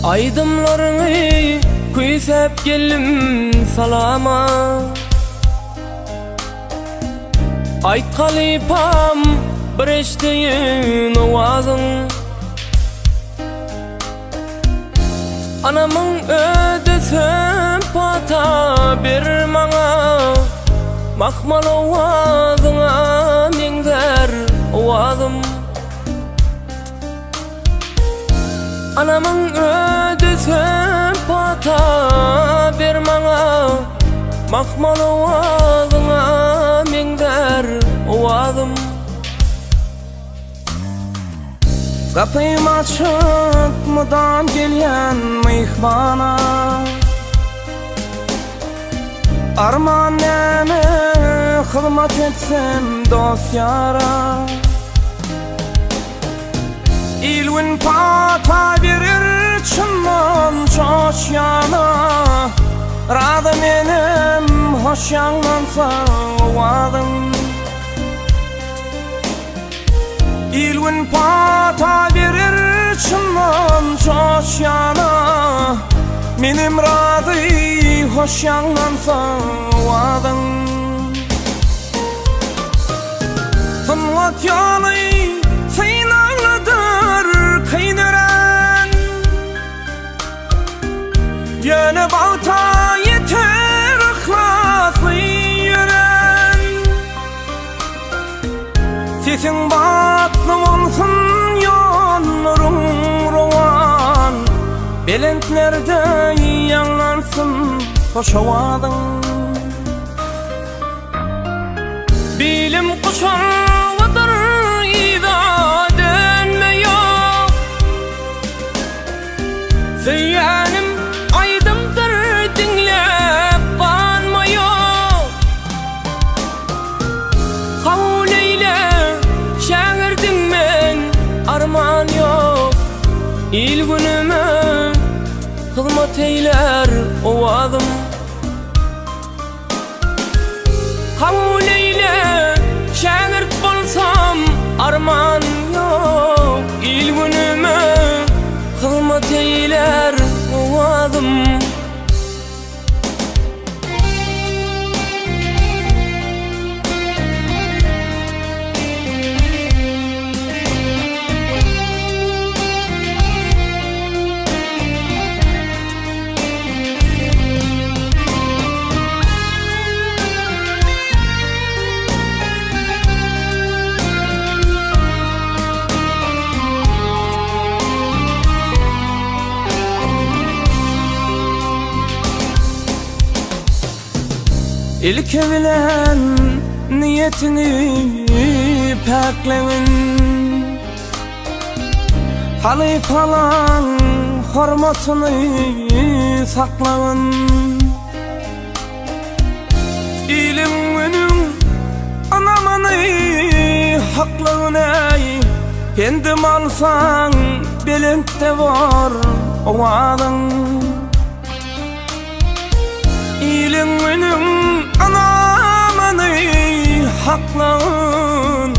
Aydımlarını küysep geldim salama. Aytkaly pam bir eşdeyin ovazın. Anamın ödesem pata bir maňa. Makmal owazyňa meňzer owazym. Anamın ödesem pata bir maňa. Makmal owazyňa meňzer owazym. Kapym açyk mydam gelýän myhmana. Arman näme hyzmat etsem dost yara. İlwin pata berir çynman çoşýana. Rada menem hoş ýanlansa owazym. İlwin pata berir çynman çoşýana. Menem rady hoş ýanlansa owazym. Sınwat ýaly synaňydyr kynören. Ýöne bawta ýeter ihlasly ýören. Sesin batly bolsun ýonlaryň rowan. Belentlerde ýanlansyn hoş owazyň. Bilim kuşanwadyr ýa dönme ýok. Seýänim aýdymdyr diňläp banma ýok. Kabul eýle şäherdiň men arman ýok. İlgünüme hyzmat eýler owazym. Kabul eýle şägird bolsam arman ýok. İlgünüme hyzmat eýler owazym. İlke bilen niyetini paklayın. Halifalan hormatyny saklayın. İliminin anamany haklayın ey. Kendim alsan belentde var owazyň. İliminin anamany haklayın.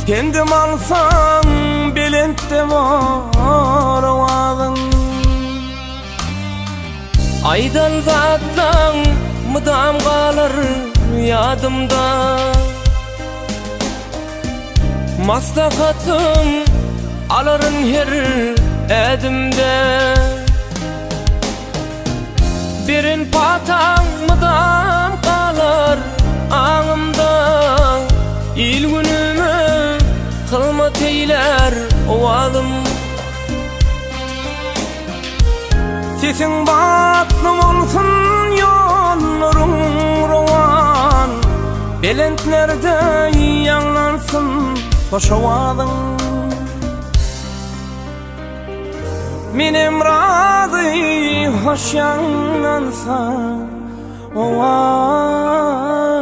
Kendim alsan belentde var owazyň. Aýdan zatlaň mydam galar ýadymda. Maslahatyň alaryn her edimde. Birin pataň mydam galar aňymda. İlgünüme hyzmat eýler owazym. Sesin batly bolsun ýonlaryň rowan. Belentlerde ýanlansyn hoş owazyň. Menem rady hoş ýanlansa owazyň.